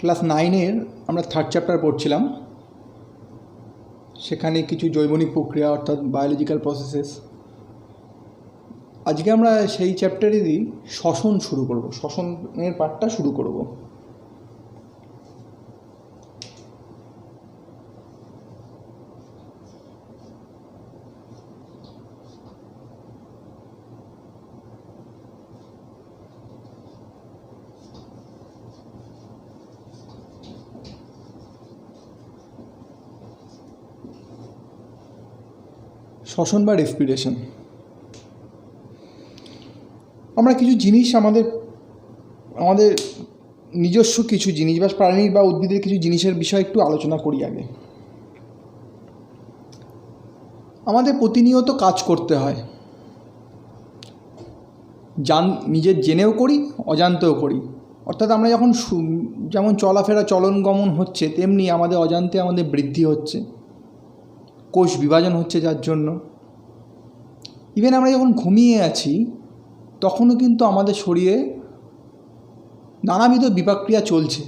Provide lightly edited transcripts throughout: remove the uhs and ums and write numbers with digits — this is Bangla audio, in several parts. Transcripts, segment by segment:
ক্লাস 9-এর আমরা 3rd চ্যাপ্টার পড়ছিলাম। সেখানে কিছু জৈবনিক প্রক্রিয়া অর্থাৎ বায়োলজিক্যাল প্রসেসেস। আজকে আমরা সেই চ্যাপ্টারেরই শ্বসন শুরু করব, শ্বসনের পার্টটা শুরু করব। শ্বসন বা রেসপিরেশন। আমরা কিছু জিনিস আমাদের নিজস্ব কিছু জিনিস বা প্রাণীর বা উদ্ভিদের কিছু জিনিসের বিষয়ে একটু আলোচনা করি আগে। আমাদের প্রতিনিয়ত কাজ করতে হয়, নিজের জেনেও করি, অজান্তেও করি। অর্থাৎ আমরা যখন যেমন চলাফেরা চলন গমন হচ্ছে, তেমনি আমাদের অজান্তে আমাদের বৃদ্ধি হচ্ছে, কোষ বিভাজন হচ্ছে, যার জন্য ইভেন আমরা যখন ঘুমিয়ে আছি তখনও কিন্তু আমাদের শরীরে নানাবিধ বিপাক্রিয়া চলছে।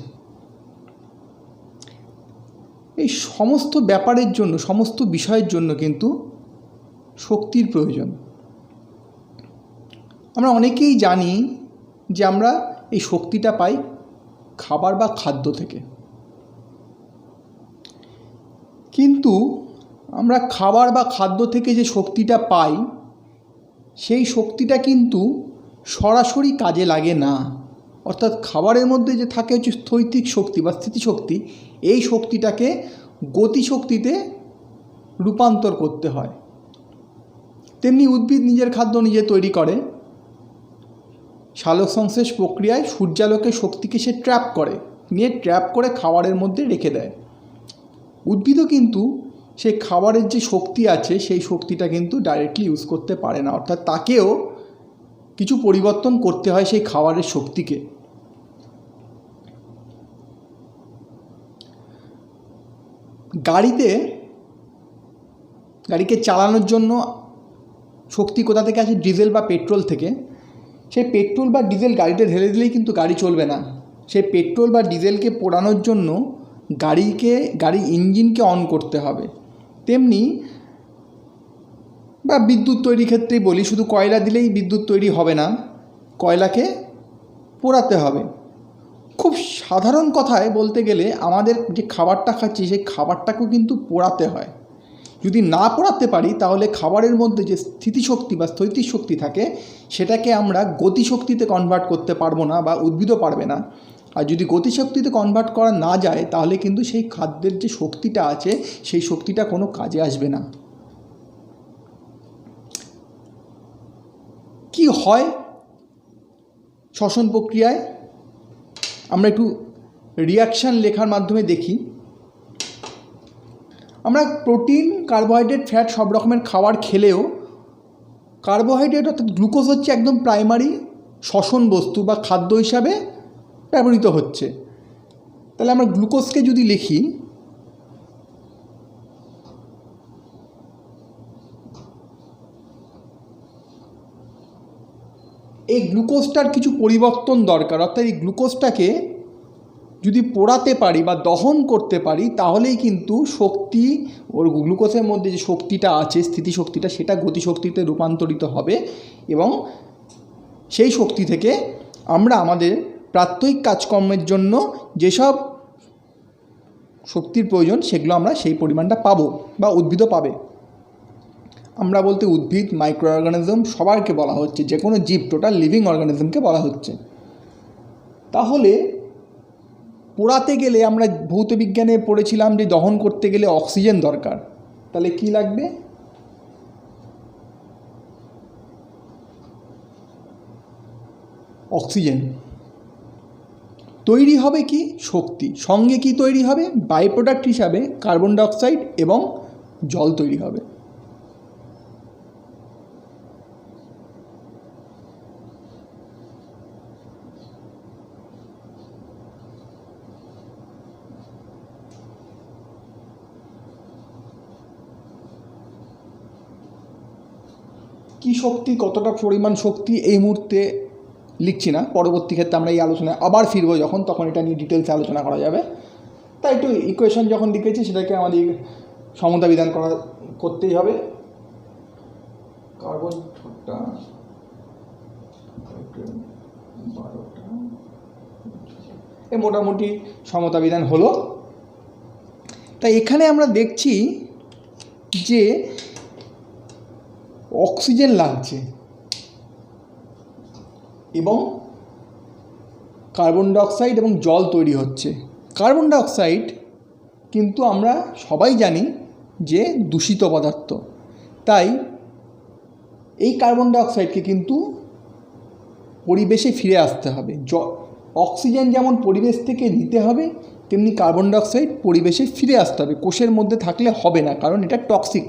এই সমস্ত ব্যাপারের জন্য, সমস্ত বিষয়ের জন্য কিন্তু শক্তির প্রয়োজন। আমরা অনেকেই জানি যে আমরা এই শক্তিটা পাই খাবার বা খাদ্য থেকে, কিন্তু আমরা খাবার বা খাদ্য থেকে যে শক্তিটা পাই সেই শক্তিটা কিন্তু সরাসরি কাজে লাগে না। অর্থাৎ খাবারের মধ্যে যে থাকে হচ্ছে স্থৈতিক শক্তি বা স্থিতিশক্তি, এই শক্তিটাকে গতিশক্তিতে রূপান্তর করতে হয়। তেমনি উদ্ভিদ নিজের খাদ্য নিজে তৈরি করে। সালোক সংশ্লেষ প্রক্রিয়ায় সূর্যালোকের শক্তিকে সে ট্র্যাপ করে খাবারের মধ্যে রেখে দেয়। উদ্ভিদও কিন্তু সেই খাবারের যে শক্তি আছে সেই শক্তিটা কিন্তু ডাইরেক্টলি ইউজ করতে পারে না, অর্থাৎ তাকেও কিছু পরিবর্তন করতে হয় সেই খাবারের শক্তিকে। গাড়িকে চালানোর জন্য শক্তি কোথা থেকে আসে? ডিজেল বা পেট্রোল থেকে। সেই পেট্রোল বা ডিজেল গাড়িতে ঢেলে দিলেই কিন্তু গাড়ি চলবে না। সেই পেট্রোল বা ডিজেলকে পোড়ানোর জন্য গাড়ির ইঞ্জিনকে অন করতে হবে। তেমনি বা বিদ্যুৎ তৈরির ক্ষেত্রেই বলি, শুধু কয়লা দিলেই বিদ্যুৎ তৈরি হবে না, কয়লাকে পোড়াতে হবে। খুব সাধারণ কথায় বলতে গেলে আমাদের যে খাবারটা খাচ্ছি সেই খাবারটাকেও কিন্তু পোড়াতে হয়। যদি না পোড়াতে পারি তাহলে খাবারের মধ্যে যে স্থিতিশক্তি বা স্থৈতিক শক্তি থাকে সেটাকে আমরা গতিশক্তিতে কনভার্ট করতে পারবো না, বা উদ্ভিদও পারবে না। আর যদি গতিশক্তিতে কনভার্ট করা না যায় তাহলে কিন্তু সেই খাদ্যের যে শক্তিটা আছে সেই শক্তিটা কোনো কাজে আসবে না। কি হয় শ্বসন প্রক্রিয়ায়? আমরা একটু রিয়াকশান লেখার মাধ্যমে দেখি। আমরা প্রোটিন, কার্বোহাইড্রেট, ফ্যাট সব রকমের খাবার খেলেও কার্বোহাইড্রেট অর্থাৎ গ্লুকোজ হচ্ছে একদম প্রাইমারি শ্বসন বস্তু বা খাদ্য হিসাবে ব্যবহৃত হচ্ছে। তাহলে আমরা গ্লুকোজকে যদি লিখি, এই গ্লুকোজটার কিছু পরিবর্তন দরকার। অর্থাৎ এই গ্লুকোজটাকে যদি পোড়াতে পারি বা দহন করতে পারি তাহলেই কিন্তু শক্তি, ওর গ্লুকোজের মধ্যে যে শক্তিটা আছে স্থিতিশক্তিটা, সেটা গতিশক্তিতে রূপান্তরিত হবে এবং সেই শক্তি থেকে আমরা আমাদের প্রাত্যহিক কাজকর্মের জন্য যেসব শক্তির প্রয়োজন সেগুলো আমরা সেই পরিমাণটা পাবো বা উদ্ভিদও পাবে। আমরা বলতে উদ্ভিদ, মাইক্রো অর্গানিজম সবাইকে বলা হচ্ছে, যে কোনো জীব, টোটাল লিভিং অর্গানিজমকে বলা হচ্ছে। তাহলে পোড়াতে গেলে আমরা ভৌতবিজ্ঞানে পড়েছিলাম যে দহন করতে গেলে অক্সিজেন দরকার। তাহলে কি লাগবে? অক্সিজেন। তৈরি হবে কি? শক্তি। সঙ্গে কি তৈরি হবে? বাই প্রোডাক্ট হিসাবে কার্বন ডাইঅক্সাইড এবং জল তৈরি হবে। কি শক্তি, কতটা পরিমাণ শক্তি এই মুহূর্তে লিখছি না, পরবর্তী ক্ষেত্রে আমরা এই আলোচনায় আবার ফিরবো যখন, তখন এটা নিয়ে ডিটেলসে আলোচনা করা যাবে। তাই একটু ইকুয়েশন যখন লিখেছি সেটাকে আমাদের সমতা বিধান করতেই হবে। কার্বন 6টা, এ মোটামুটি সমতা বিধান হলো। তাই এখানে আমরা দেখছি যে অক্সিজেন লাগছে এবং কার্বন ডাইঅক্সাইড এবং জল তৈরি হচ্ছে। কার্বন ডাইঅক্সাইড কিন্তু আমরা সবাই জানি যে দূষিত পদার্থ, তাই এই কার্বন ডাইঅক্সাইডকে কিন্তু পরিবেশে ফিরে আসতে হবে। অক্সিজেন যেমন পরিবেশ থেকে নিতে হবে, তেমনি কার্বন ডাইঅক্সাইড পরিবেশে ফিরে আসতে হবে। কোষের মধ্যে থাকলে হবে না, কারণ এটা টক্সিক।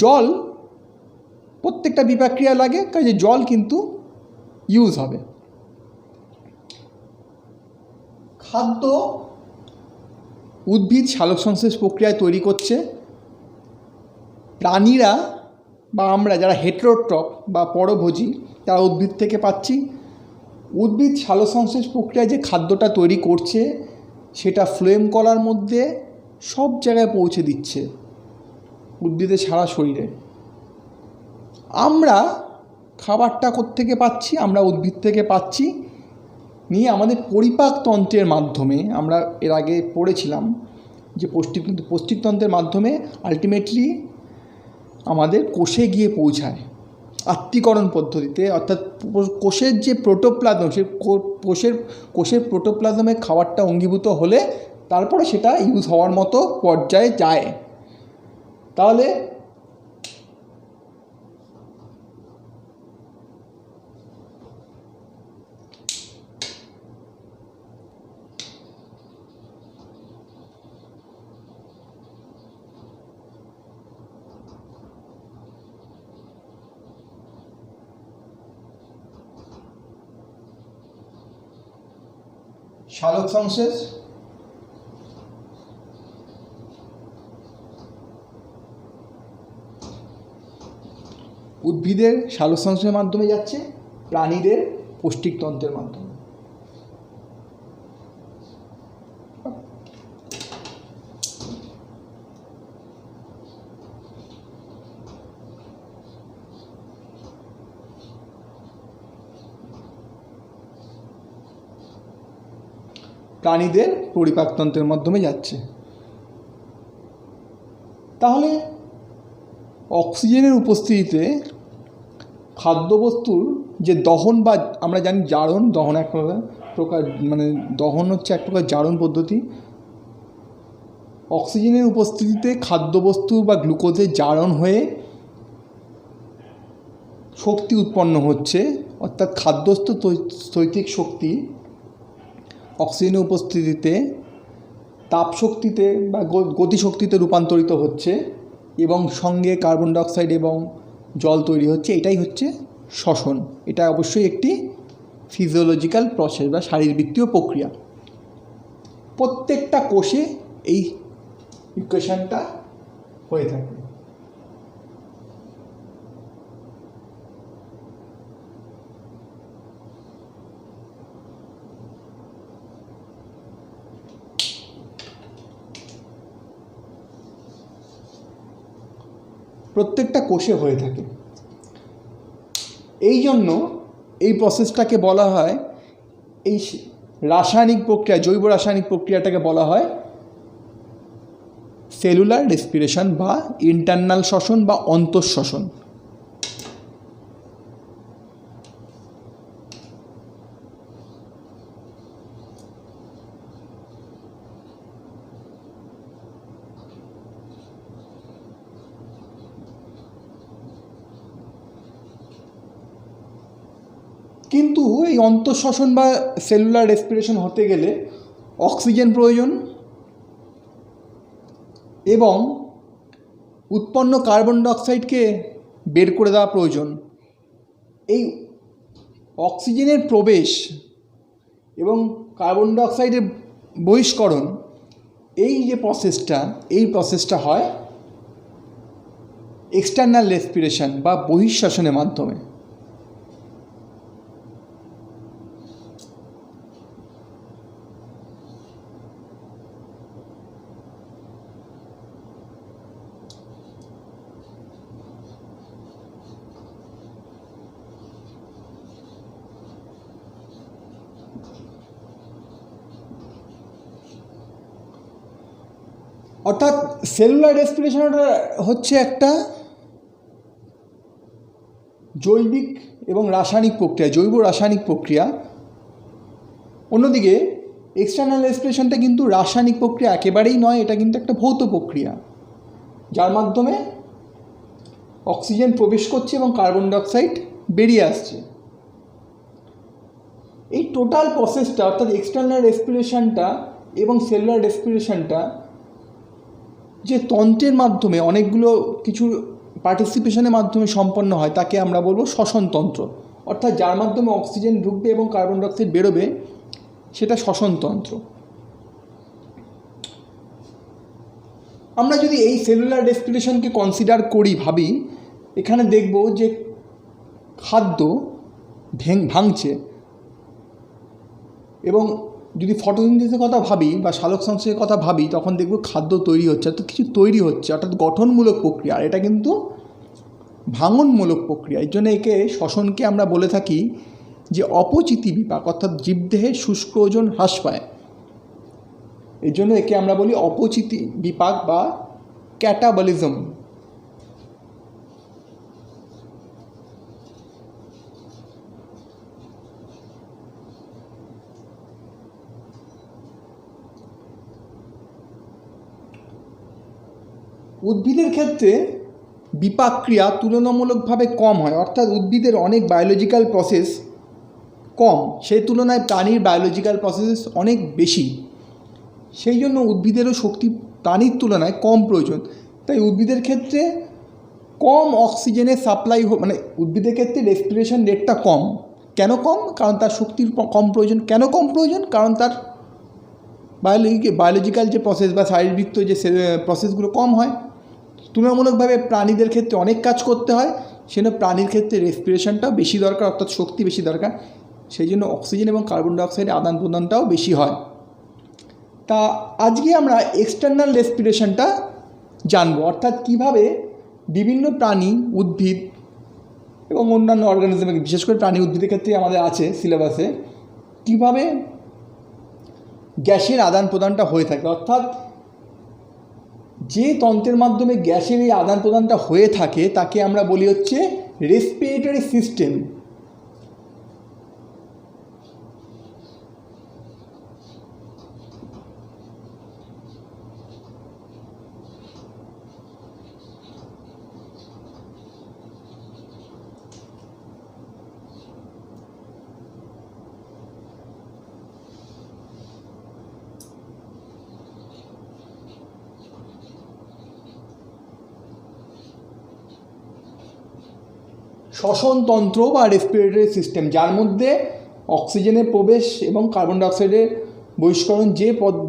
জল প্রত্যেকটা বিপাক্রিয়া লাগে, কাজে জল কিন্তু ইউজ হবে। খাদ্য উদ্ভিদ সালোকসংশ্লেষ প্রক্রিয়ায় তৈরি করছে। প্রাণীরা বা আমরা যারা হেটেরোট্রফ বা পরভোজী, তারা উদ্ভিদ থেকে পাচ্ছি। উদ্ভিদ সালোকসংশ্লেষ প্রক্রিয়ায় যে খাদ্যটা তৈরি করছে সেটা ফ্লোয়েম কলার মধ্যে সব জায়গায় পৌঁছে দিচ্ছে, উদ্ভিদের সারা শরীরে। আমরা খাবারটা কোত্থেকে পাচ্ছি? আমরা উদ্ভিদ থেকে পাচ্ছি, নিয়ে আমাদের পরিপাকতন্ত্রের মাধ্যমে, আমরা এর আগে পড়েছিলাম যে পৌষ্টিকতন্ত্রের মাধ্যমে আলটিমেটলি আমাদের কোষে গিয়ে পৌঁছায় আত্তীকরণ পদ্ধতিতে। অর্থাৎ কোষের যে প্রোটোপ্লাজম, সে কোষের প্রোটোপ্লাজমে খাবারটা অঙ্গীভূত হলে তারপরে সেটা ইউজ হওয়ার মতো পর্যায়ে যায়। তাহলে সালোকসংশ্লেষ উদ্ভিদের সালোকসংশ্লেষের মাধ্যমে যাচ্ছে, প্রাণীদের পৌষ্টিকতন্ত্রের মাধ্যমে। প্রাণীদের পরিপাকতন্ত্রের মাধ্যমে যাচ্ছে। তাহলে অক্সিজেনের উপস্থিতিতে খাদ্যবস্তুর যে দহন, বা আমরা জানি জারণ, দহন এক প্রকার, মানে দহন হচ্ছে এক প্রকার জারণ পদ্ধতি। অক্সিজেনের উপস্থিতিতে খাদ্যবস্তু বা গ্লুকোজের জারণ হয়ে শক্তি উৎপন্ন হচ্ছে, অর্থাৎ খাদ্যস্থ স্থৈতিক শক্তি অক্সিজেনের উপস্থিতিতে তাপশক্তিতে বা গতিশক্তিতে রূপান্তরিত হচ্ছে, এবং সঙ্গে কার্বন ডাইঅক্সাইড এবং জল তৈরি হচ্ছে। এটাই হচ্ছে শ্বসন। এটা অবশ্যই একটি ফিজিওলজিক্যাল প্রসেস বা শারীরবৃত্তীয় প্রক্রিয়া। প্রত্যেকটা কোষে এই ইকুয়েশনটা হয়ে থাকে। প্রত্যেকটা কোষে হয়ে থাকে। এই জন্য এই প্রসেসটাকে বলা হয়, এই রাসায়নিক প্রক্রিয়া, জৈব রাসায়নিক প্রক্রিয়াটাকে বলা হয় সেলুলার রেসপিরেশন বা ইন্টারনাল শ্বসন বা অন্তঃশ্বসন। কিন্তু এই অন্তঃশ্বসন বা সেলুলার রেসপিরেশন হতে গেলে অক্সিজেন প্রয়োজন এবং উৎপন্ন কার্বন ডাইঅক্সাইডকে বের করে দেওয়া প্রয়োজন। এই অক্সিজেনের প্রবেশ এবং কার্বন ডাইঅক্সাইডের বহিষ্করণ, এই যে প্রসেসটা, এই প্রসেসটা হয় এক্সটার্নাল রেসপিরেশন বা বহিঃশ্বাসনের মাধ্যমে। অর্থাৎ সেলুলার রেসপিরেশনটা হচ্ছে একটা জৈবিক এবং রাসায়নিক প্রক্রিয়া, জৈব রাসায়নিক প্রক্রিয়া। অন্যদিকে এক্সটার্নাল রেসপিরেশনটা কিন্তু রাসায়নিক প্রক্রিয়া একেবারেই নয়, এটা কিন্তু একটা ভৌত প্রক্রিয়া যার মাধ্যমে অক্সিজেন প্রবেশ করছে এবং কার্বন ডাইঅক্সাইড বেরিয়ে আসছে। এই টোটাল প্রসেসটা অর্থাৎ এক্সটার্নাল রেসপিরেশনটা এবং সেলুলার রেসপিরেশনটা যে তন্ত্রের মাধ্যমে অনেকগুলো কিছু পার্টিসিপেশনের মাধ্যমে সম্পন্ন হয় তাকে আমরা বলবো শ্বসনতন্ত্র। অর্থাৎ যার মাধ্যমে অক্সিজেন ঢুকবে এবং কার্বন ডাইঅক্সাইড বেরোবে সেটা শ্বসনতন্ত্র। আমরা যদি এই সেলুলার রেসপিরেশনকে কনসিডার করি, ভাবি, এখানে দেখব যে খাদ্য ভাঙছে এবং যদি ফটোসিনথেসিসের কথা ভাবি বা সালোক সংশ্লেষের কথা ভাবি তখন দেখব খাদ্য তৈরি হচ্ছে, অর্থাৎ কিছু তৈরি হচ্ছে, অর্থাৎ গঠনমূলক প্রক্রিয়া। আর এটা কিন্তু ভাঙনমূলক প্রক্রিয়া। এর জন্য একে শ্বসনকে আমরা বলে থাকি যে অপচিতি বিপাক, অর্থাৎ জীবদেহের শুষ্ক ওজন হ্রাস পায়। এর জন্য একে আমরা বলি অপচিতি বিপাক বা ক্যাটাবলিজম। উদ্ভিদের ক্ষেত্রে বিপাক ক্রিয়া তুলনামূলকভাবে কম হয়, অর্থাৎ উদ্ভিদের অনেক বায়োলজিক্যাল প্রসেস কম, সেই তুলনায় প্রাণীর বায়োলজিক্যাল প্রসেস অনেক বেশি। সেই জন্য উদ্ভিদেরও শক্তি প্রাণীর তুলনায় কম প্রয়োজন। তাই উদ্ভিদের ক্ষেত্রে কম অক্সিজেনের সাপ্লাই, মানে উদ্ভিদের ক্ষেত্রে রেসপিরেশন রেটটা কম। কেন কম? কারণ তার শক্তির কম প্রয়োজন। কেন কম প্রয়োজন? কারণ তার বায়োলজিক্যাল যে প্রসেস বা শারীরবৃত্ত যে প্রসেসগুলো কম হয়। তুলনামূলকভাবে প্রাণীদের ক্ষেত্রে অনেক কাজ করতে হয়, সেজন্য প্রাণীর ক্ষেত্রে রেসপিরেশনটাও বেশি দরকার, অর্থাৎ শক্তি বেশি দরকার। সেই জন্য অক্সিজেন এবং কার্বন ডাইঅক্সাইডের আদান প্রদানটাও বেশি হয়। তা আজকে আমরা এক্সটার্নাল রেসপিরেশনটা জানবো, অর্থাৎ কিভাবে বিভিন্ন প্রাণী, উদ্ভিদ এবং অন্যান্য অর্গানিজম, বিশেষ করে প্রাণী উদ্ভিদের ক্ষেত্রে আমাদের আছে সিলেবাসে, কিভাবে গ্যাসের আদান প্রদানটা হয়ে থাকে। অর্থাৎ যে তন্ত্রের মাধ্যমে গ্যাসের এই আদান প্রদানটা হয়ে থাকে তাকে আমরা বলি হচ্ছে রেসপিরেটরি সিস্টেম। শ্বসনতন্ত্র বা রেসপিরেটরি সিস্টেম, যার মধ্যে অক্সিজেনের প্রবেশ এবং কার্বন ডাইঅক্সাইডের বহিষ্করণ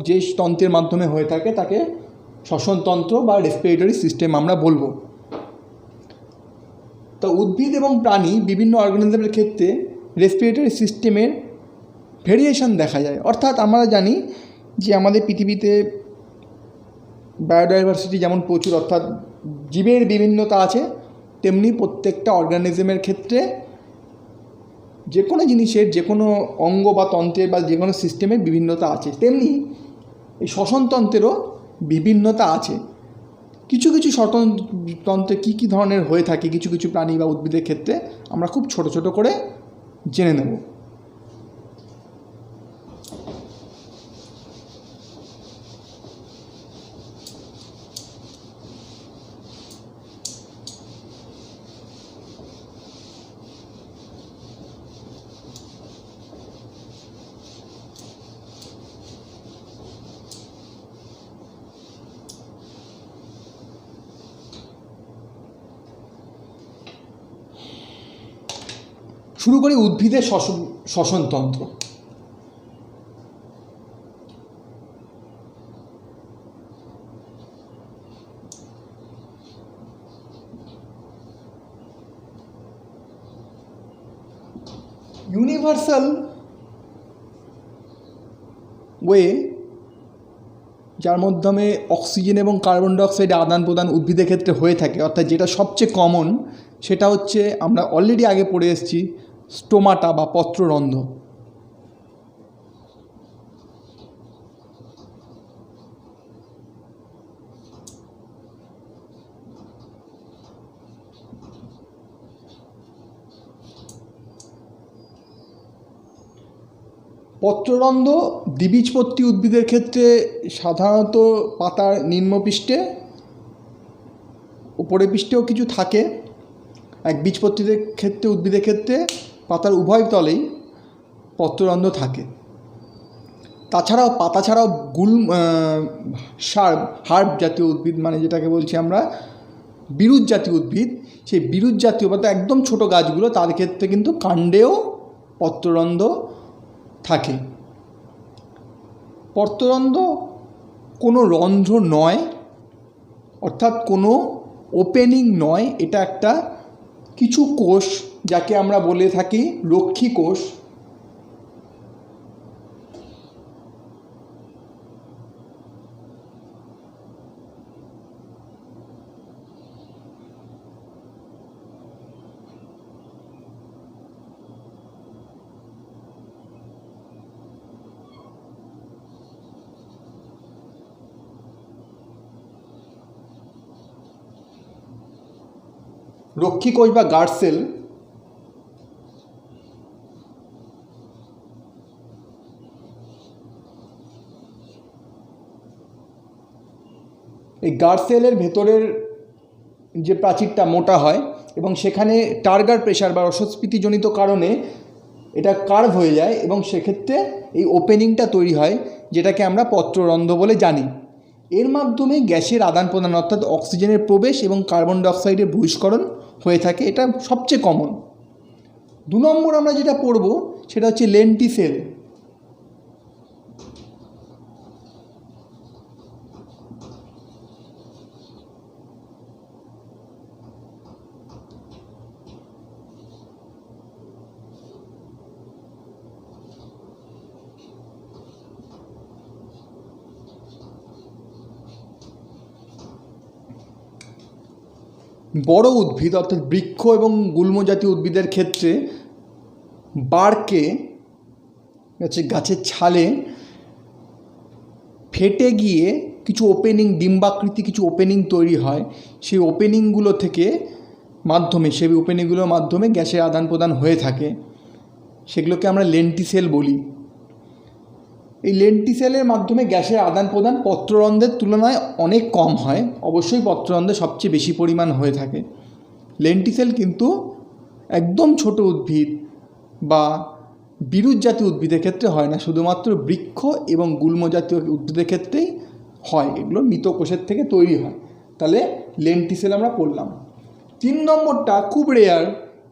যে তন্ত্রের মাধ্যমে হয়ে থাকে তাকে শ্বসনতন্ত্র বা রেসপিরেটরি সিস্টেম আমরা বলবো। তো উদ্ভিদ এবং প্রাণী বিভিন্ন অর্গানিজমের ক্ষেত্রে রেসপিরেটরি সিস্টেমের ভেরিয়েশন দেখা যায়। অর্থাৎ আমরা জানি যে আমাদের পৃথিবীতে বায়োডাইভার্সিটি যেমন প্রচুর, অর্থাৎ জীবের বিভিন্নতা আছে, তেমনি প্রত্যেকটা অর্গানিজমের ক্ষেত্রে যে কোনো জিনিসের, যে কোনো অঙ্গ বা তন্ত্রের বা যে কোনো সিস্টেমের বিভিন্নতা আছে। তেমনি এই শ্বসনতন্ত্রেরও বিভিন্নতা আছে। কিছু কিছু শ্বসনতন্ত্রে কী কী ধরনের হয়ে থাকে কিছু কিছু প্রাণী বা উদ্ভিদের ক্ষেত্রে আমরা খুব ছোট ছোট করে জেনে নেব। শুরু করি উদ্ভিদের শ্বসনতন্ত্র। ইউনিভার্সাল ওয়ে যার মাধ্যমে অক্সিজেন এবং কার্বন ডাইঅক্সাইডের আদান প্রদান উদ্ভিদের ক্ষেত্রে হয়ে থাকে, অর্থাৎ যেটা সবচেয়ে কমন, সেটা হচ্ছে আমরা অলরেডি আগে পড়ে এসেছি স্টোমাটা বা পত্ররন্ধ্র। পত্ররন্ধ্র দ্বিবীজপত্রী উদ্ভিদের ক্ষেত্রে সাধারণত পাতার নিম্নপৃষ্ঠে, উপরের পৃষ্ঠেও কিছু থাকে। একবীজপত্রীদের ক্ষেত্রে, উদ্ভিদের ক্ষেত্রে পাতার উভয় তলেই পত্ররন্ধ্র থাকে। তাছাড়াও পাতা ছাড়াও হার্ব জাতীয় উদ্ভিদ, মানে যেটাকে বলছি আমরা বিরুৎ জাতীয় উদ্ভিদ, সেই বিরুৎ জাতীয় বা একদম ছোট গাছগুলো, তার ক্ষেত্রে কিন্তু কাণ্ডেও পত্ররন্ধ্র থাকে। পত্ররন্ধ্র কোনো রন্ধ্র নয়, অর্থাৎ কোনো ওপেনিং নয়, এটা একটা কিছু কোষ, যাকে আমরা বলে থাকি রক্ষী কোষ। রক্ষী কোষ বা গার্ড সেল। এই গার্ড সেলের ভেতরের যে প্রাচীরটা মোটা হয় এবং সেখানে টার্গার প্রেশার বা রসস্ফীতিজনিত কারণে এটা কার্ভ হয়ে যায় এবং সেক্ষেত্রে এই ওপেনিংটা তৈরি হয়, যেটাকে আমরা পত্ররন্ধ্র বলে জানি। এর মাধ্যমে গ্যাসের আদান প্রদান, অর্থাৎ অক্সিজেনের প্রবেশ এবং কার্বন ডাইঅক্সাইডের বহিষ্করণ হয়ে থাকে। এটা সবচেয়ে কমন। 2 নম্বর আমরা যেটা পড়ব সেটা হচ্ছে লেন্টিসেল। বড় উদ্ভিদ অর্থাৎ বৃক্ষ এবং গুল্ম জাতীয় উদ্ভিদের ক্ষেত্রে বার্কে, গাছের ছালে ফেটে গিয়ে কিছু ওপেনিং, ডিম্বাকৃতি কিছু ওপেনিং তৈরি হয়। সেই ওপেনিংগুলোর মাধ্যমে গ্যাসের আদান প্রদান হয়ে থাকে। সেগুলোকে আমরা লেন্টিসেল বলি। এই লেন্টিসেলের মাধ্যমে গ্যাসের আদান প্রদান পত্ররন্ধ্রের তুলনায় অনেক কম হয়। অবশ্যই পত্ররন্ধ্রে সবচেয়ে বেশি পরিমাণ হয়ে থাকে। লেন্টিসেল কিন্তু একদম ছোট উদ্ভিদ বা বিরুৎ জাতীয় উদ্ভিদের ক্ষেত্রে হয় না, শুধুমাত্র বৃক্ষ এবং গুল্ম জাতীয় উদ্ভিদের ক্ষেত্রেই হয়। এগুলো মৃত কোষের থেকে তৈরি হয়। তাহলে লেন্টিসেল আমরা পড়লাম। 3 নম্বরটা খুব রেয়ার,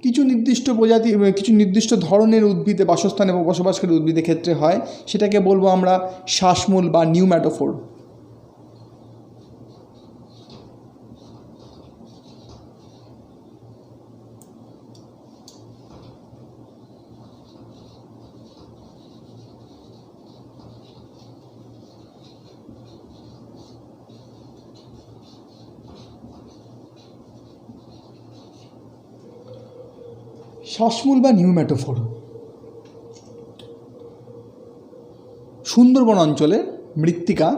কিছু নির্দিষ্ট প্রজাতি, কিছু নির্দিষ্ট ধরনের উদ্ভিদে বাসস্থান এবং বসবাসকারী উদ্ভিদের ক্ষেত্রে হয়। সেটাকে বলবো আমরা শ্বাসমূল বা নিউম্যাটোফোর। শ্বাসমূল বা নিউম্যাটোফোর সুন্দরবন অঞ্চলের মৃত্তিকা,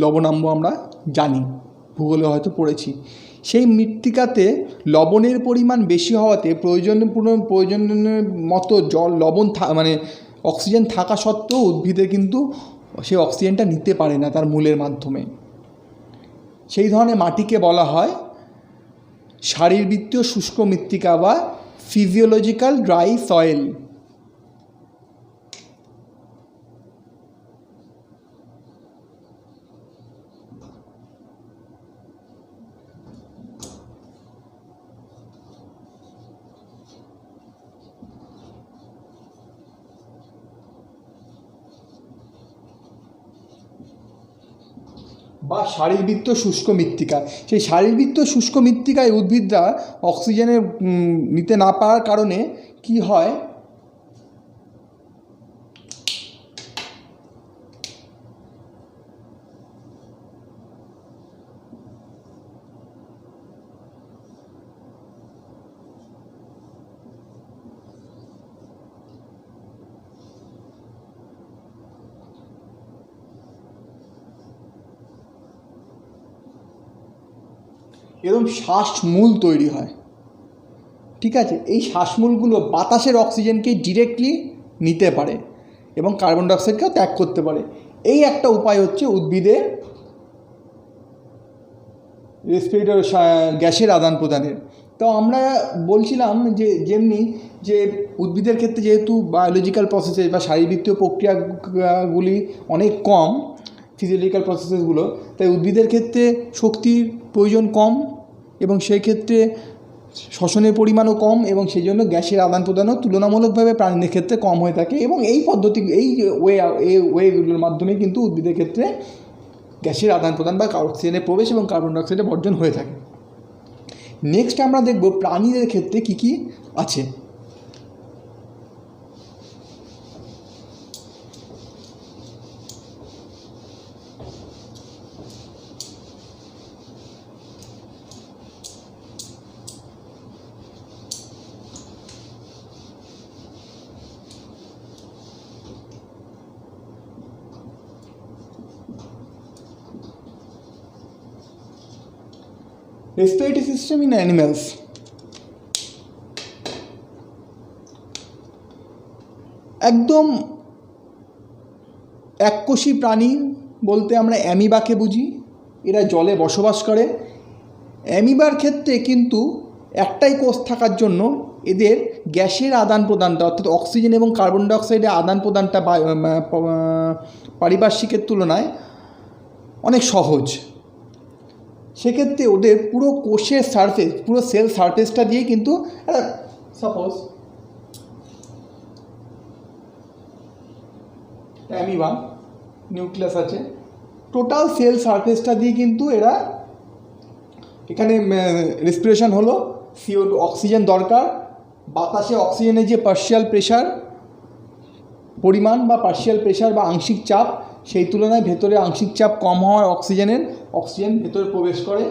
লবণাম্ব আমরা জানি, ভূগোলে হয়তো পড়েছি। সেই মৃত্তিকাতে লবণের পরিমাণ বেশি হওয়াতে প্রয়োজনের মতো লবণ অক্সিজেন থাকা সত্ত্বেও উদ্ভিদে কিন্তু সেই অক্সিজেনটা নিতে পারে না তার মূলের মাধ্যমে। সেই ধরনের মাটিকে বলা হয় শারীরবৃত্তীয় শুষ্ক মৃত্তিকা বা ফিজিওলজিক্যাল ড্রাই সয়েল। বা শারীরবৃত্তীয় শুষ্ক মৃত্তিকা। সেই শারীরবৃত্তীয় শুষ্ক মৃত্তিকায় উদ্ভিদরা অক্সিজেনের নিতে না পারার কারণে কি হয়, এরকম শ্বাসমূল তৈরি হয়। ঠিক আছে, এই শ্বাসমূলগুলো বাতাসের অক্সিজেনকে ডিরেক্টলি নিতে পারে এবং কার্বন ডাইঅক্সাইডকেও ত্যাগ করতে পারে। এই একটা উপায় হচ্ছে উদ্ভিদের রেসপিরেটর গ্যাসের আদান প্রদানের। তো আমরা বলছিলাম যে যেমনি যে উদ্ভিদের ক্ষেত্রে যেহেতু বায়োলজিক্যাল প্রসেসেস বা শারীরবৃত্তীয় প্রক্রিয়াগুলি অনেক কম, ফিজিওলজিক্যাল প্রসেসেসগুলো, তাই উদ্ভিদের ক্ষেত্রে শক্তির প্রয়োজন কম এবং সেই ক্ষেত্রে শ্বসনের পরিমাণও কম এবং সেই জন্য গ্যাসের আদান প্রদানও তুলনামূলকভাবে প্রাণীদের ক্ষেত্রে কম হয়ে থাকে। এবং এই পদ্ধতি, এই ওয়েগুলোর মাধ্যমে কিন্তু উদ্ভিদের ক্ষেত্রে গ্যাসের আদান প্রদান বা অক্সিজেনের প্রবেশ এবং কার্বন ডাইঅক্সাইডের বর্জন হয়ে থাকে। নেক্সট আমরা দেখব প্রাণীদের ক্ষেত্রে কি কি আছে। Respiratory system in animals. একদম এককোষী প্রাণী বলতে আমরা অ্যামিবাকে বুঝি। এরা জলে বসবাস করে। অ্যামিবার ক্ষেত্রে কিন্তু একটাই কোষ থাকার জন্য এদের গ্যাসের আদান প্রদানটা অর্থাৎ অক্সিজেন এবং কার্বন ডাইঅক্সাইডের আদান প্রদানটা পারিপার্শ্বিকের তুলনায় অনেক সহজ। সেক্ষেত্রে ওদের পুরো কোষের সারফেস, পুরো সেল সারফেসটা দিয়ে কিন্তু সাপোজ অ্যামিবা নিউক্লিয়াস আছে, টোটাল সেল সারফেসটা দিয়ে কিন্তু এরা এখানে রেসপিরেশন হলো, CO2 অক্সিজেন দরকার, বাতাসে অক্সিজেনের যে পার্শিয়াল প্রেশার পরিমাণ বা পার্শিয়াল প্রেশার বা আংশিক চাপ, সেই তুলনায় ভেতরে আংশিক চাপ কম হওয়ার অক্সিজেন ভেতরে প্রবেশ করে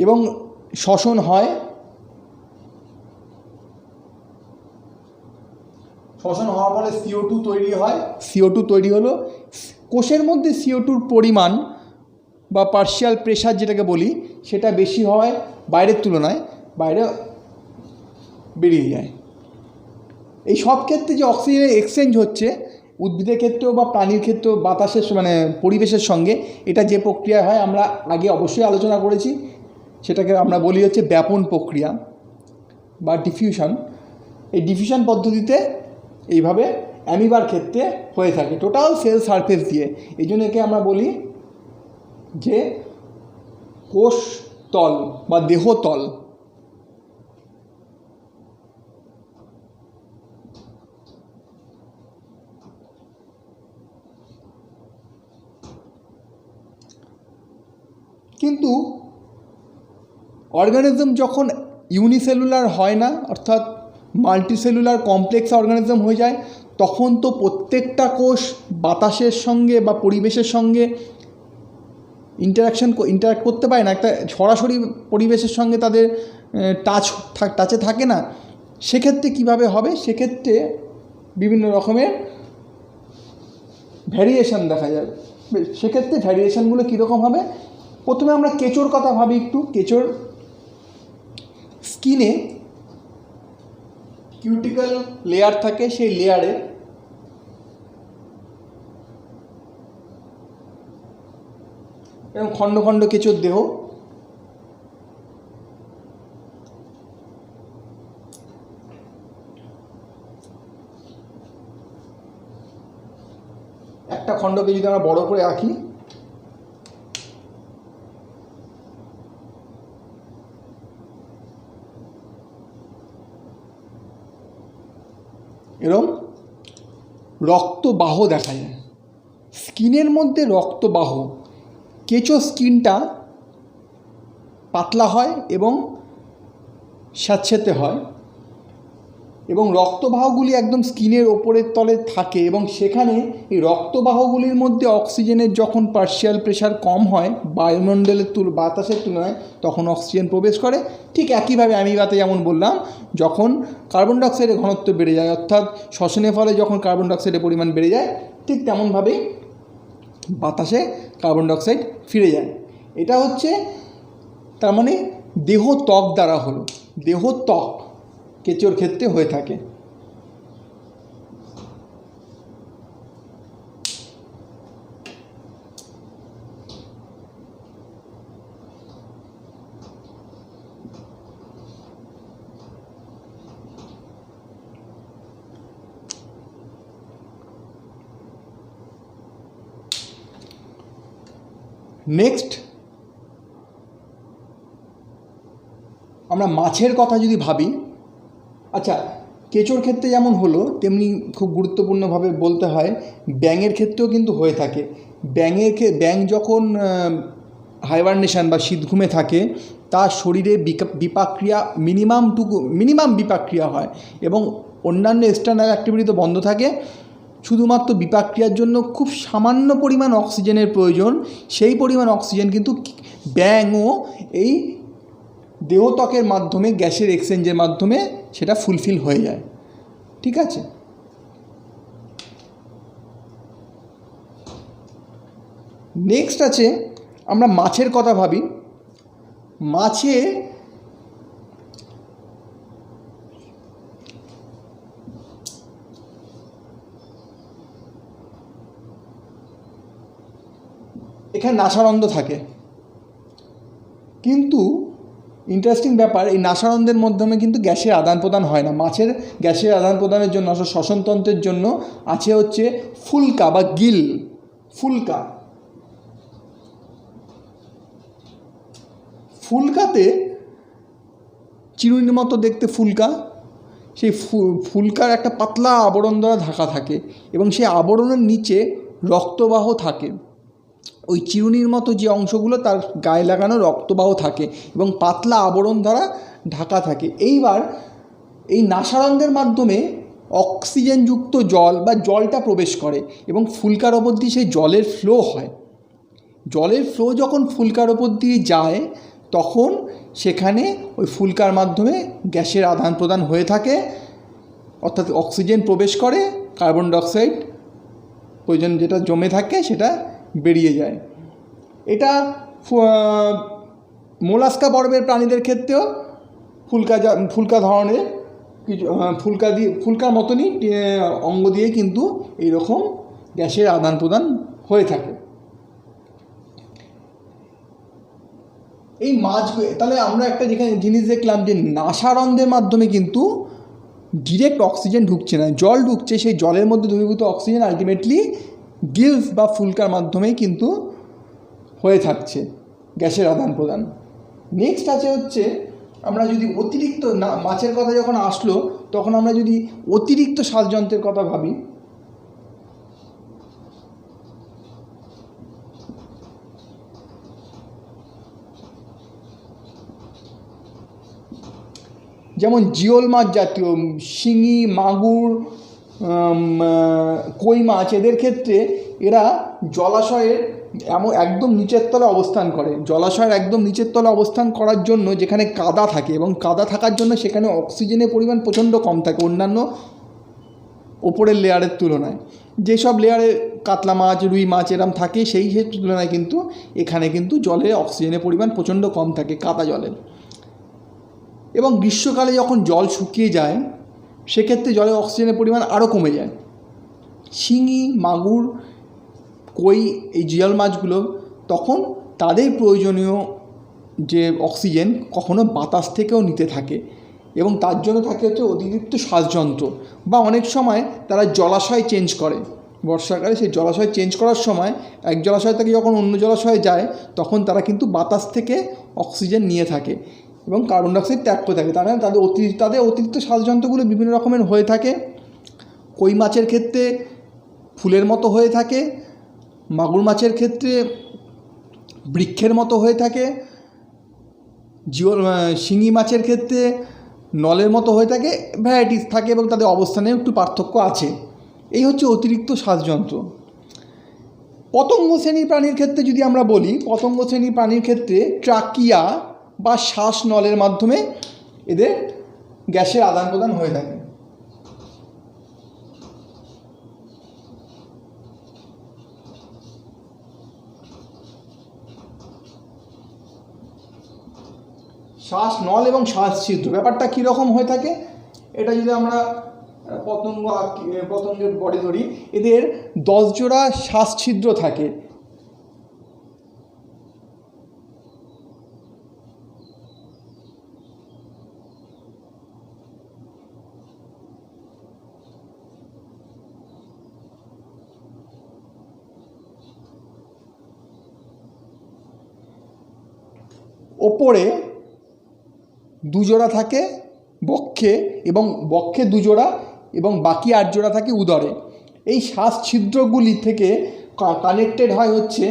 এবং শ্বসন হয়। শ্বসন হওয়ার ফলে CO2 তৈরি হয়। CO2 তৈরি হলো, কোষের মধ্যে CO2-র পরিমাণ বা পার্শিয়াল প্রেশার যেটাকে বলি সেটা বেশি হয় বাইরের তুলনায়, বাইরে বেরিয়ে যায়। এই সব ক্ষেত্রে যে অক্সিজেনের এক্সচেঞ্জ হচ্ছে উদ্ভিদের ক্ষেত্রেও বা প্রাণীর ক্ষেত্রেও বাতাসের পরিবেশের সঙ্গে, এটা যে প্রক্রিয়া হয় আমরা আগে অবশ্যই আলোচনা করেছি, সেটাকে আমরা বলি হচ্ছে ব্যাপন প্রক্রিয়া বা ডিফিউশন। এই ডিফিউশন পদ্ধতিতে এইভাবে অ্যামিবার ক্ষেত্রে হয়ে থাকে টোটাল সেল সারফেস দিয়ে। এই জন্য একে আমরা বলি যে কোষতল বা দেহতল। কিন্তু অর্গানিজম যখন ইউনিসেলুলার হয় না, অর্থাৎ মাল্টিসেলুলার কমপ্লেক্স অর্গানিজম হয়ে যায়, তখন তো প্রত্যেকটা কোষ বাতাসের সঙ্গে বা পরিবেশের সঙ্গে ইন্টারাক্ট করতে পারে না, একটা সরাসরি পরিবেশের সঙ্গে তাদের টাচে থাকে না। সেক্ষেত্রে কীভাবে হবে? সেক্ষেত্রে বিভিন্ন রকমের ভ্যারিয়েশন দেখা যাবে। সেক্ষেত্রে ভ্যারিয়েশনগুলো কীরকম হবে? প্রথমে আমরা কেঁচোর কথা ভাবি একটু। কেঁচোর স্কিনে কিউটিক্যাল লেয়ার থাকে, সেই লেয়ারে এবং খণ্ড খণ্ড কেঁচোর দেহ, একটা খণ্ডকে যদি আমরা বড় করে আঁকি, এরকম রক্তবাহ দেখা যায়। স্কিনের মধ্যে রক্তবাহ, কেঁচো স্কিনটা পাতলা হয় এবং স্যাঁতসেঁতে হয় এবং রক্তবাহগুলি একদম স্কিনের ওপরের তলে থাকে এবং সেখানে এই রক্তবাহগুলির মধ্যে অক্সিজেনের যখন পার্শিয়াল প্রেশার কম হয় বায়ুমণ্ডলের বাতাসের তুলনায়, তখন অক্সিজেন প্রবেশ করে। ঠিক একইভাবে অ্যামিবাতে যেমন বললাম, যখন কার্বন ডাইঅক্সাইডের ঘনত্ব বেড়ে যায়, অর্থাৎ শ্বসনের ফলে যখন কার্বন ডাইঅক্সাইডের পরিমাণ বেড়ে যায়, ঠিক তেমনভাবেই বাতাসে কার্বন ডাইঅক্সাইড ফিরে যায়। এটা হচ্ছে তার মানে দেহ ত্বক দ্বারা হলো, দেহ ত্বক কেঁচোর ক্ষেত্রে হয়ে থাকে। নেক্সট আমরা মাছের কথা যদি ভাবি, আচ্ছা কেঁচোর ক্ষেত্রে যেমন হলো তেমনি খুব গুরুত্বপূর্ণভাবে বলতে হয় ব্যাঙের ক্ষেত্রেও কিন্তু হয়ে থাকে। ব্যাঙ যখন হাইবারনেশন বা শীতঘুমে থাকে তার শরীরে বিপাক্রিয়া মিনিমাম বিপাক্রিয়া হয় এবং অন্যান্য এক্সটার্নাল অ্যাক্টিভিটি তো বন্ধ থাকে, শুধুমাত্র বিপাক্রিয়ার জন্য খুব সামান্য পরিমাণ অক্সিজেনের প্রয়োজন। সেই পরিমাণ অক্সিজেন কিন্তু ব্যাঙও এই দেহত্বকের মাধ্যমে গ্যাসের এক্সচেঞ্জের মাধ্যমে সেটা ফুলফিল হয়ে যায়। ঠিক আছে, নেক্সট আছে আমরা মাছের কথা ভাবি। মাছে এখানে নাসারন্ধ্র থাকে, কিন্তু ইন্টারেস্টিং ব্যাপার এই নাসারন্ধ্রের মাধ্যমে কিন্তু গ্যাসের আদান প্রদান হয় না। মাছের গ্যাসের আদান প্রদানের জন্য শ্বসনতন্ত্রের জন্য আছে হচ্ছে ফুলকা বা গিল। ফুলকাতে চিরুনির মতো দেখতে ফুলকা, সেই ফুলকার একটা পাতলা আবরণ দ্বারা ঢাকা থাকে এবং সেই আবরণের নিচে রক্তবাহ থাকে। ওই চিরুনির মতো যে অংশগুলো তার গায়ে লাগানো রক্তবাহ থাকে এবং পাতলা আবরণ দ্বারা ঢাকা থাকে। এইবার এই নাসারন্ধ্রের মাধ্যমে অক্সিজেনযুক্ত জল বা জলটা প্রবেশ করে এবং ফুলকার ওপর দিয়ে সেই জলের ফ্লো হয়। জলের ফ্লো যখন ফুলকার ওপর দিয়ে যায় তখন সেখানে ওই ফুলকার মাধ্যমে গ্যাসের আদান প্রদান হয়ে থাকে, অর্থাৎ অক্সিজেন প্রবেশ করে, কার্বন ডাইঅক্সাইড প্রয়োজন যেটা জমে থাকে সেটা বেরিয়ে যায়। এটা মোলাস্কা পর্বের প্রাণীদের ক্ষেত্রেও ফুলকা ধরনের কিছু ফুলকার মতনই অঙ্গ দিয়ে কিন্তু এইরকম গ্যাসের আদান প্রদান হয়ে থাকে। এই মাছগুলো তাহলে আমরা একটা যেখানে জিনিস দেখলাম যে নাসারন্ধ্রের মাধ্যমে কিন্তু ডিরেক্ট অক্সিজেন ঢুকছে না, জল ঢুকছে, সেই জলের মধ্যে দ্রবীভূত অক্সিজেন আলটিমেটলি গিলস বা ফুলকার মাধ্যমেই কিন্তু হয়ে থাকছে গ্যাসের আদান প্রদান। নেক্সট আছে হচ্ছে আমরা যদি অতিরিক্ত মাছের কথা যখন আসলো তখন আমরা যদি অতিরিক্ত শ্বাসযন্ত্রের কথা ভাবি, যেমন জিওল মাছ জাতীয় শিঙি, মাগুর, কই মাছ, এদের ক্ষেত্রে এরা জলাশয়ের একদম নিচের তলে অবস্থান করে। জলাশয়ের একদম নিচের তলে অবস্থান করার জন্য যেখানে কাদা থাকে এবং কাদা থাকার জন্য সেখানে অক্সিজেনের পরিমাণ প্রচণ্ড কম থাকে অন্যান্য ওপরের লেয়ারের তুলনায়। যেসব লেয়ারে কাতলা মাছ, রুই মাছ এরম থাকে সেই তুলনায় কিন্তু এখানে কিন্তু জলে অক্সিজেনের পরিমাণ প্রচণ্ড কম থাকে কাদা জলের। এবং গ্রীষ্মকালে যখন জল শুকিয়ে যায় সেক্ষেত্রে জলে অক্সিজেনের পরিমাণ আরও কমে যায়। শিঙি, মাগুর, কই, এই জিওল মাছগুলো তখন তাদের প্রয়োজনীয় যে অক্সিজেন কখনো বাতাস থেকেও নিতে থাকে এবং তার জন্য থাকে হচ্ছে অতিরিক্ত শ্বাসযন্ত্র, বা অনেক সময় তারা জলাশয় চেঞ্জ করে। বর্ষাকালে সেই জলাশয় চেঞ্জ করার সময় এক জলাশয় থেকে যখন অন্য জলাশয়ে যায় তখন তারা কিন্তু বাতাস থেকে অক্সিজেন নিয়ে থাকে এবং কার্বন ডাইঅক্সাইড ত্যাগ করে থাকে। তারা তাদের অতিরিক্ত শ্বাসযন্ত্রগুলো বিভিন্ন রকমের হয়ে থাকে। কই মাছের ক্ষেত্রে ফুলের মতো হয়ে থাকে, মাগুর মাছের ক্ষেত্রে বৃক্ষের মতো হয়ে থাকে, শিঙি মাছের ক্ষেত্রে নলের মতো হয়ে থাকে, ভ্যারাইটিস থাকে এবং তাদের অবস্থানে একটু পার্থক্য আছে। এই হচ্ছে অতিরিক্ত শ্বাসযন্ত্র। পতঙ্গ শ্রেণীর প্রাণীর ক্ষেত্রে যদি আমরা বলি, পতঙ্গ শ্রেণীর প্রাণীর ক্ষেত্রে ট্রাকিয়া বা শ্বাসনলের মাধ্যমে এদের গ্যাসের আদান প্রদান হয়ে থাকে। শ্বাসনল এবং শ্বাসছিদ্র ব্যাপারটা কীরকম হয়ে থাকে, এটা যদি আমরা পতঙ্গের বডি ধরি, এদের 10 জোড়া শ্বাসছিদ্র থাকে। ওপরে 2 জোড়া থাকে বক্ষে, এবং বক্ষে 2 জোড়া এবং বাকি 8 জোড়া থাকে উদরে। এই শ্বাসছিদ্রগুলি থেকে কানেক্টেড হয় হচ্ছে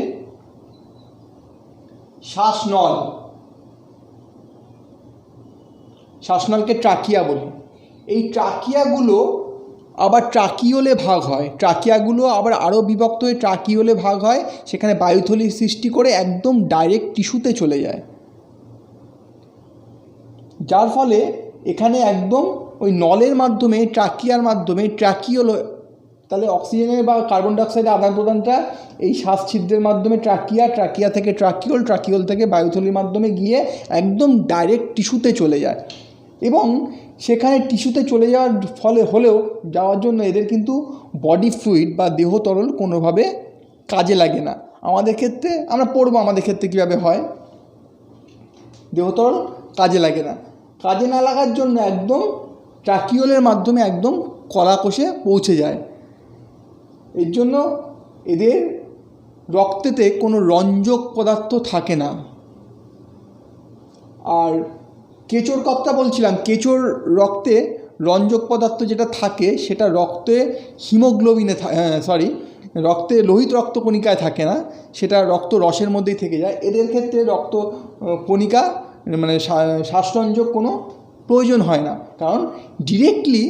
শ্বাসনল, শ্বাসনলকে ট্রাকিয়া বলি। এই ট্রাকিয়াগুলো আবার ট্রাকিওলে ভাগ হয়, ট্রাকিয়াগুলো আবার আরও বিভক্ত হয়ে ট্রাকিওলে ভাগ হয়, সেখানে বায়ুথলির সৃষ্টি করে একদম ডাইরেক্ট টিস্যুতে চলে যায়, যার ফলে এখানে একদম ওই নলের মাধ্যমে ট্রাকিয়ার মাধ্যমে ট্রাকিওল, তাহলে অক্সিজেনের বা কার্বন ডাইঅক্সাইডের আদান প্রদানটা এই শ্বাসছিদ্রের মাধ্যমে ট্রাকিয়া থেকে ট্রাকিওল থেকে বায়ুথলির মাধ্যমে গিয়ে একদম ডাইরেক্ট টিস্যুতে চলে যায়। এবং সেখানে টিস্যুতে চলে যাওয়ার যাওয়ার জন্য এদের কিন্তু বডি ফ্লুইড বা দেহ তরল কোনোভাবে কাজে লাগে না। আমাদের ক্ষেত্রে আমরা পড়বো আমাদের ক্ষেত্রে কীভাবে হয়, দেহ তরল কাজে লাগে না। কাজে না লাগার জন্য একদম ট্রাকিওলের মাধ্যমে একদম কলাকোষে পৌঁছে যায়। এর জন্য এদের রক্তেতে কোনো রঞ্জক পদার্থ থাকে না। আর কেঁচোর কথা বলছিলাম, কেঁচোর রক্তে রঞ্জক পদার্থ যেটা থাকে সেটা রক্তে হিমোগ্লোবিনে রক্তে লোহিত রক্তকণিকায় থাকে না, সেটা রক্ত রসের মধ্যেই থেকে যায়। এদের ক্ষেত্রে রক্ত কণিকা মানে শ্বাসরঞ্জক কোনো প্রয়োজন হয় না, কারণ ডিরেক্টলি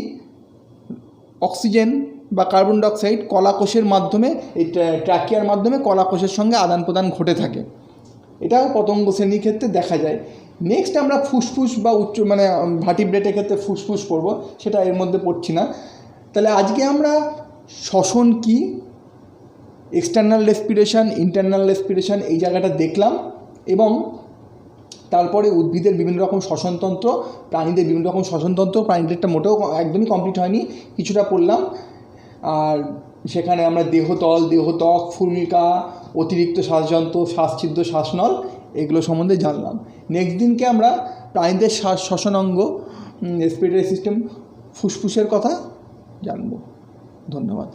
অক্সিজেন বা কার্বন ডাইঅক্সাইড কলাকোষের মাধ্যমে এই ট্রাকিয়ার মাধ্যমে কলাকোষের সঙ্গে আদান প্রদান ঘটে থাকে। এটা পতঙ্গ শ্রেণীর ক্ষেত্রে দেখা যায়। নেক্সট আমরা ফুসফুস বা ভার্টিব্রেটের ক্ষেত্রে ফুসফুস পড়ব, সেটা এর মধ্যে পড়ছি না। তাহলে আজকে আমরা শ্বসন কী, এক্সটার্নাল রেসপিরেশন, ইন্টারনাল রেসপিরেশন, এই জায়গাটা দেখলাম। এবং তারপরে উদ্ভিদের বিভিন্ন রকম শ্বসনতন্ত্র, প্রাণীদের বিভিন্ন রকম শ্বসনতন্ত্র, প্রাণীদেরটা মোটেও একদমই কমপ্লিট হয়নি, কিছুটা পড়লাম। আর সেখানে আমরা দেহতল, দেহত্বক, ফুলকা, অতিরিক্ত শ্বাসযন্ত্র, শ্বাসছিদ্র, শ্বাসনল, এগুলো সম্বন্ধে জানলাম। নেক্সট দিনকে আমরা প্রাণীদের শ্বসনাঙ্গ, রেসপিরেটরি সিস্টেম, ফুসফুসের কথা জানব। ধন্যবাদ।